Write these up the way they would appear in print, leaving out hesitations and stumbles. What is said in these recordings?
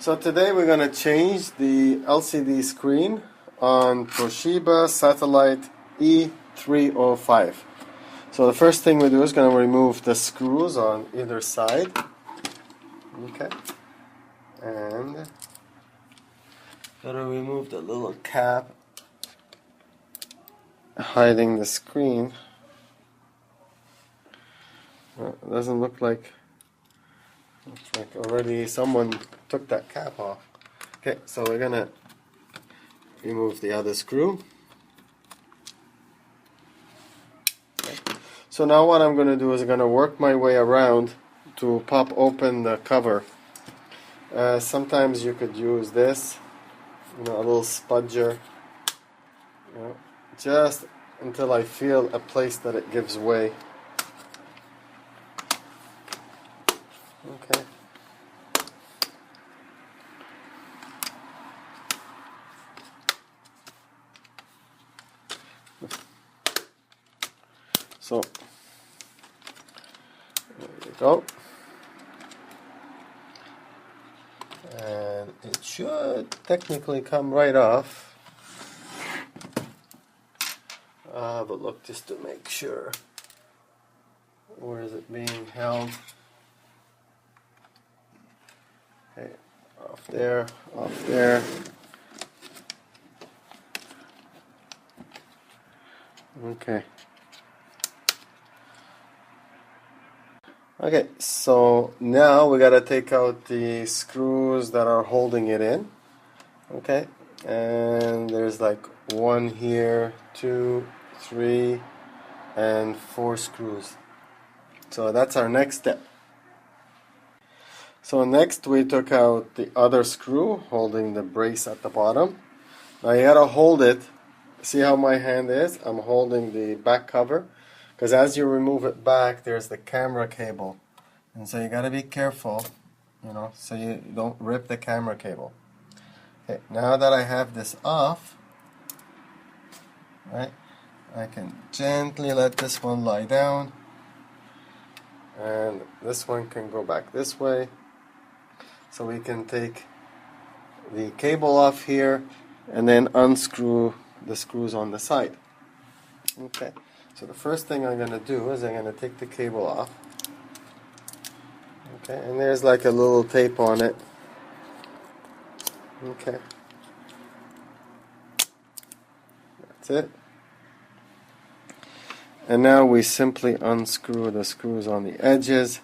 So today we're going to change the LCD screen on Toshiba satellite E305. So the first thing we do is going to remove the screws on either side. Okay. And going to remove the little cap hiding the screen. Well, it doesn't look like already someone took that cap off. Okay, so we're gonna remove the other screw. Okay. So now what I'm gonna do is I'm gonna work my way around to pop open the cover. Sometimes you could use this, a little spudger, just until I feel a place that it gives way. Okay. So there you go. And it should technically come right off. I'll have a look just to make sure. Where is it being held? Okay, off there, off there. Okay. Okay, so now we gotta take out the screws that are holding it in. Okay, and there's like 1 here, 2, 3, and 4 screws. So that's our next step. So next we took out the other screw holding the brace at the bottom. Now you gotta hold it. See how my hand is? I'm holding the back cover, because as you remove it back, there's the camera cable, and so you gotta be careful, so you don't rip the camera cable. Okay, now that I have this off, right, I can gently let this one lie down, and this one can go back this way. So we can take the cable off here and then unscrew the screws on the side. Okay, so the first thing I'm going to do is I'm going to take the cable off. Okay, and there's like a little tape on it. Okay, that's it. And now we simply unscrew the screws on the edges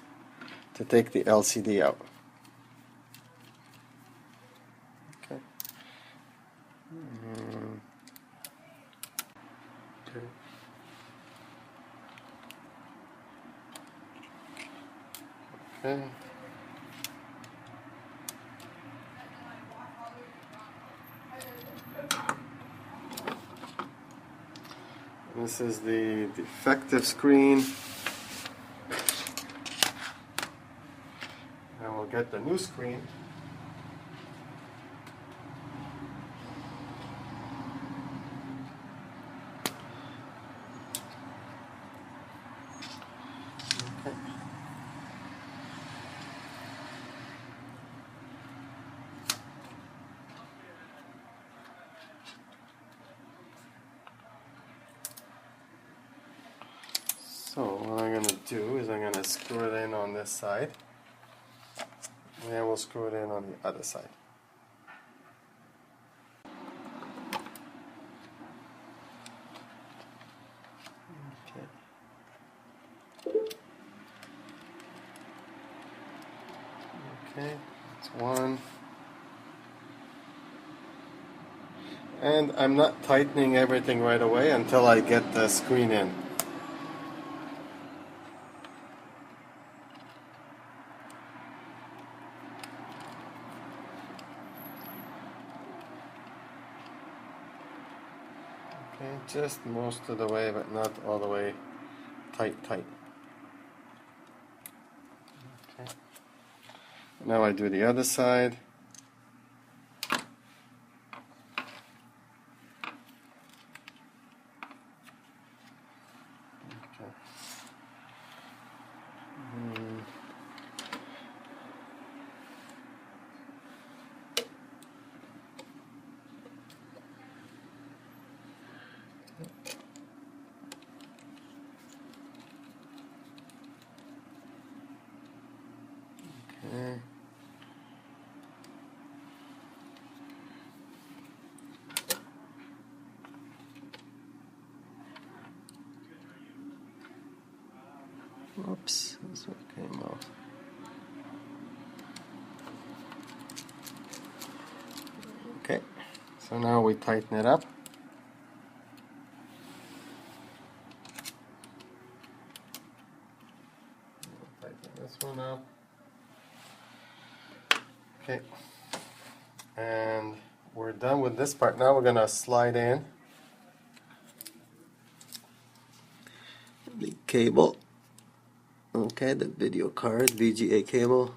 to take the LCD out. Okay. Okay. This is the defective screen. And we'll get the new screen. Okay. So what I'm going to do is I'm going to screw it in on this side, and then we'll screw it in on the other side. Okay, that's one. And I'm not tightening everything right away until I get the screen in. Okay, just most of the way, but not all the way tight. Okay. Now I do the other side. Okay. Oops, this one came out. Okay, so now we tighten it up. Tighten this one up. Okay, and we're done with this part. Now we're gonna slide in the cable. Okay, the video card, VGA cable.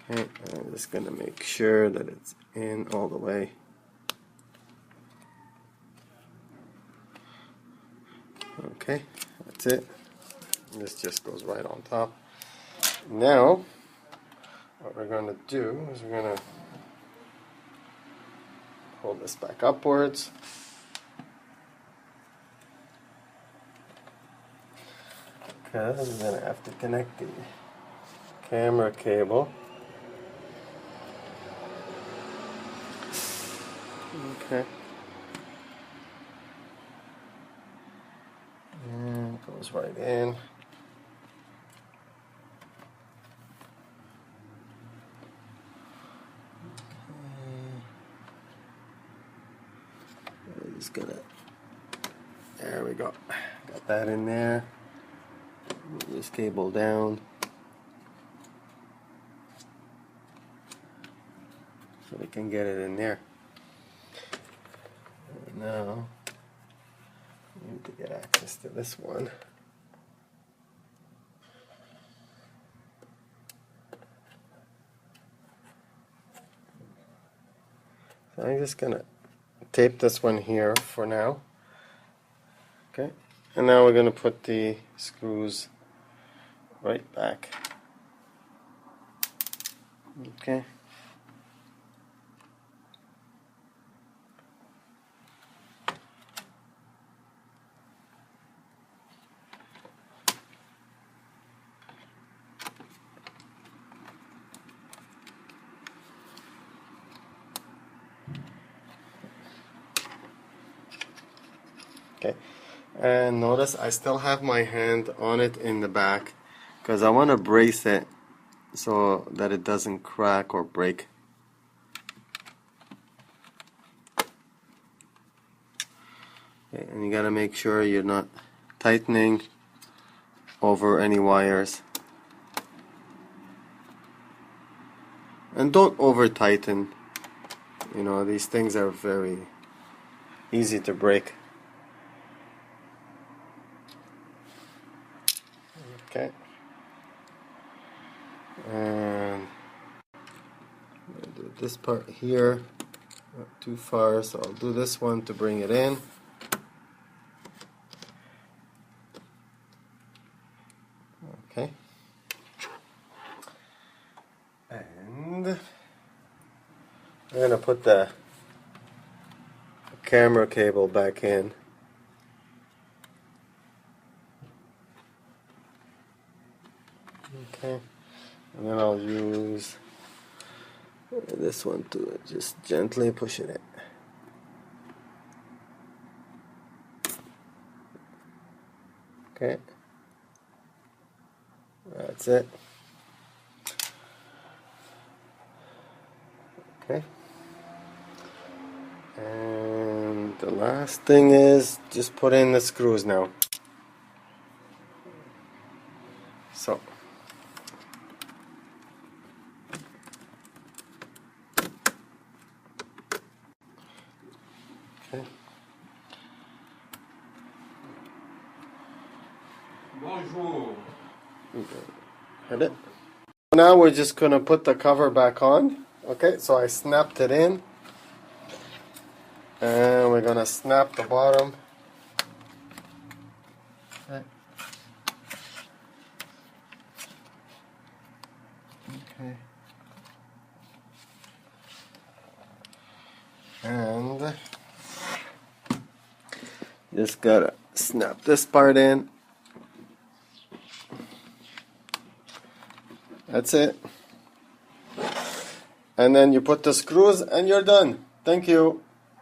Okay, I'm just gonna make sure that it's in all the way. Okay, that's it. This just goes right on top. Now, what we're going to do is we're going to pull this back upwards. Because we're going to have to connect the camera cable. Okay. And it goes right in. Just gonna, there we go, got that in there. Move this cable down so we can get it in there. And now we need to get access to this one. So I'm just gonna tape this one here for now. Okay, and now we're going to put the screws right back. Okay. Okay, and notice I still have my hand on it in the back because I want to brace it so that it doesn't crack or break. Okay, and you gotta make sure you're not tightening over any wires. And don't over tighten. You know, these things are very easy to break. Okay, and I'm going to do this part here, not too far, so I'll do this one to bring it in. Okay, and I'm going to put the camera cable back in. Okay, and then I'll use this one to just gently push it in. Okay, that's it. Okay, and the last thing is just put in the screws now. So okay. Bonjour. Hit it. Now we're just gonna put the cover back on. Okay, so I snapped it in, and we're gonna snap the bottom. Okay. Okay. And just gotta snap this part in. That's it. and then you put the screws and you're done. Thank you.